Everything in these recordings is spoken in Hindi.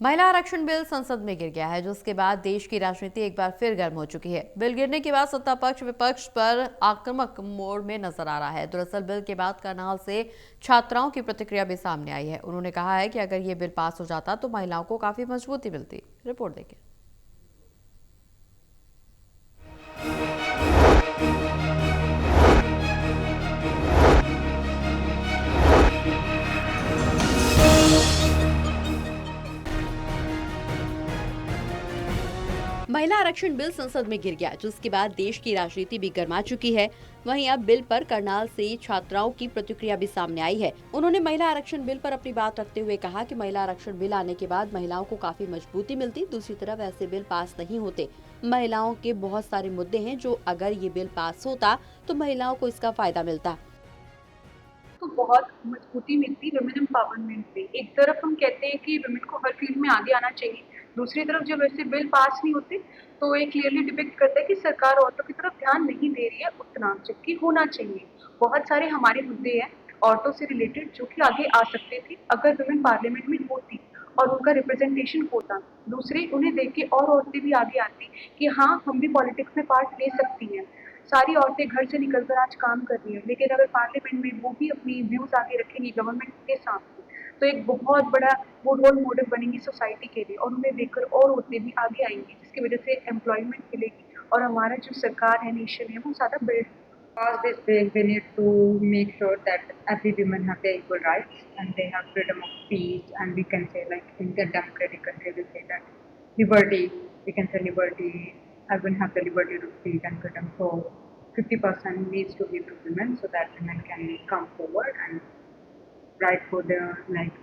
महिला आरक्षण बिल संसद में गिर गया है, जिसके बाद देश की राजनीति एक बार फिर गर्म हो चुकी है। बिल गिरने के बाद सत्ता पक्ष विपक्ष पर आक्रामक मोड में नजर आ रहा है। दरअसल बिल के बाद करनाल से छात्राओं की प्रतिक्रिया भी सामने आई है। उन्होंने कहा है कि अगर ये बिल पास हो जाता तो महिलाओं को काफी मजबूती मिलती। रिपोर्ट देखिए। महिला आरक्षण बिल संसद में गिर गया, जिसके बाद देश की राजनीति भी गर्मा चुकी है। वहीं अब बिल पर करनाल से छात्राओं की प्रतिक्रिया भी सामने आई है। उन्होंने महिला आरक्षण बिल पर अपनी बात रखते हुए कहा कि महिला आरक्षण बिल आने के बाद महिलाओं को काफी मजबूती मिलती। दूसरी तरफ ऐसे बिल पास नहीं होते। महिलाओं के बहुत सारे मुद्दे हैं, जो अगर ये बिल पास होता तो महिलाओं को इसका फायदा मिलता। तो बहुत मजबूती मिलती वुमेन एम्पावरमेंट पे। एक तरफ हम कहते हैं कि वुमेन को हर फील्ड में आगे आना चाहिए, दूसरी तरफ जब ऐसे बिल पास नहीं होते तो ये क्लियरली डिपिक्ट करता है कि सरकार औरतों की तरफ ध्यान नहीं दे रही है उतना, जबकि होना चाहिए। बहुत सारे हमारे मुद्दे हैं औरतों से रिलेटेड जो कि आगे आ सकते थे अगर वुमेन पार्लियामेंट में होती और उनका रिप्रेजेंटेशन होता। दूसरी उन्हें देख के और औरतें भी आगे आती कि हाँ, हम भी पॉलिटिक्स में पार्ट ले सकती हैं। सारी औरतें घर से निकलकर आज काम कर रही हैं, लेकिन अगर पार्लियामेंट में वो भी अपनी व्यूज आगे रखेंगी गवर्नमेंट के सामने, तो एक बहुत बड़ा वो रोल मॉडल बनेंगी सोसाइटी के लिए और उन्हें देखकर और औरतें भी आगे आएंगी, जिसकी वजह से एम्प्लॉयमेंट मिलेगी और हमारा जो सरकार है, नेशन है, वो ज़्यादा build. Pass this bill, we need to make sure that every women have their equal rights and they have freedom of speech, and we can say like in the democratic country we say that liberty, we can say liberty, everyone have the liberty to speak and freedom. So 50% needs to be to women so that women can come forward and fight for their like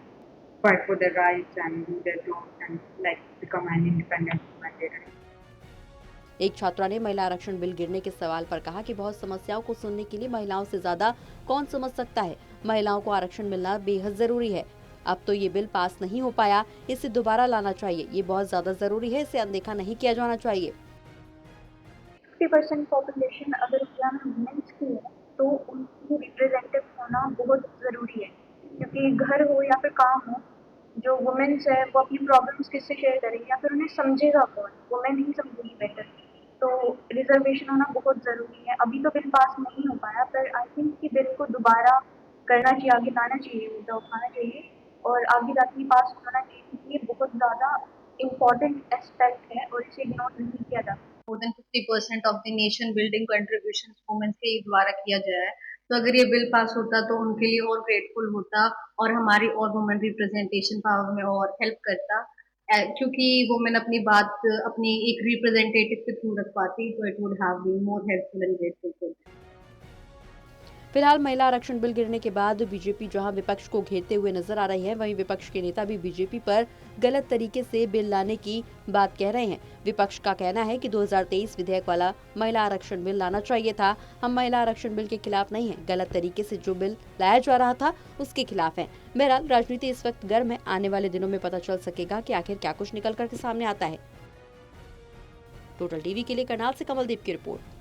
fight for their rights and do their jobs and like become an independent woman. एक छात्रा ने महिला आरक्षण बिल गिरने के सवाल पर कहा कि बहुत समस्याओं को सुनने के लिए महिलाओं से ज्यादा कौन समझ सकता है। महिलाओं को आरक्षण मिलना बेहद जरूरी है। अब तो ये बिल पास नहीं हो पाया, इसे दोबारा लाना चाहिए। ये बहुत ज्यादा जरूरी है, इसे अनदेखा नहीं किया जाना चाहिए। 50% पॉपुलेशन अगर इंडिया में वुमेन्स की है तो उनकी रिप्रेजेंटेटिव होना बहुत ज़रूरी है, क्योंकि घर हो या फिर काम हो, जो वुमेन्स है वो अपनी प्रॉब्लम्स किससे शेयर करेंगी या फिर उन्हें समझेगा कौन? वुमेन ही समझेगी बेटर। तो रिजर्वेशन होना बहुत ज़रूरी है। अभी तो बिल पास नहीं हो पाया, पर आई थिंक कि बिल को दोबारा करना चाहिए, आगे लाना चाहिए, मुद्दा उठाना चाहिए और आगे जाके पास होना चाहिए, क्योंकि ये बहुत ज़्यादा इम्पोर्टेंट एस्पेक्ट है और इसे इग्नोर नहीं किया जा सकता। More than 50% of the nation building contribution women के द्वारा किया गया है। तो अगर ये बिल पास होता तो उनके लिए और ग्रेटफुल होता और हमारी और वुमेन रिप्रेजेंटेशन पावर में और हेल्प करता। क्योंकि वुमेन अपनी बात अपनी एक रिप्रेजेंटेटिव के थ्रू रख पाती, तो it would have been more helpful and grateful. फिलहाल महिला आरक्षण बिल गिरने के बाद बीजेपी जहां विपक्ष को घेरते हुए नजर आ रही है, वहीं विपक्ष के नेता भी बीजेपी पर गलत तरीके से बिल लाने की बात कह रहे हैं। विपक्ष का कहना है कि 2023 विधेयक वाला महिला आरक्षण बिल लाना चाहिए था। हम महिला आरक्षण बिल के खिलाफ नहीं है, गलत तरीके से जो बिल लाया जा रहा था उसके खिलाफ है। बहरहाल राजनीति इस वक्त गर्म है। आने वाले दिनों में पता चल सकेगा कि आखिर क्या कुछ निकल कर के सामने आता है। टोटल टीवी के लिए करनाल से कमलदीप की रिपोर्ट।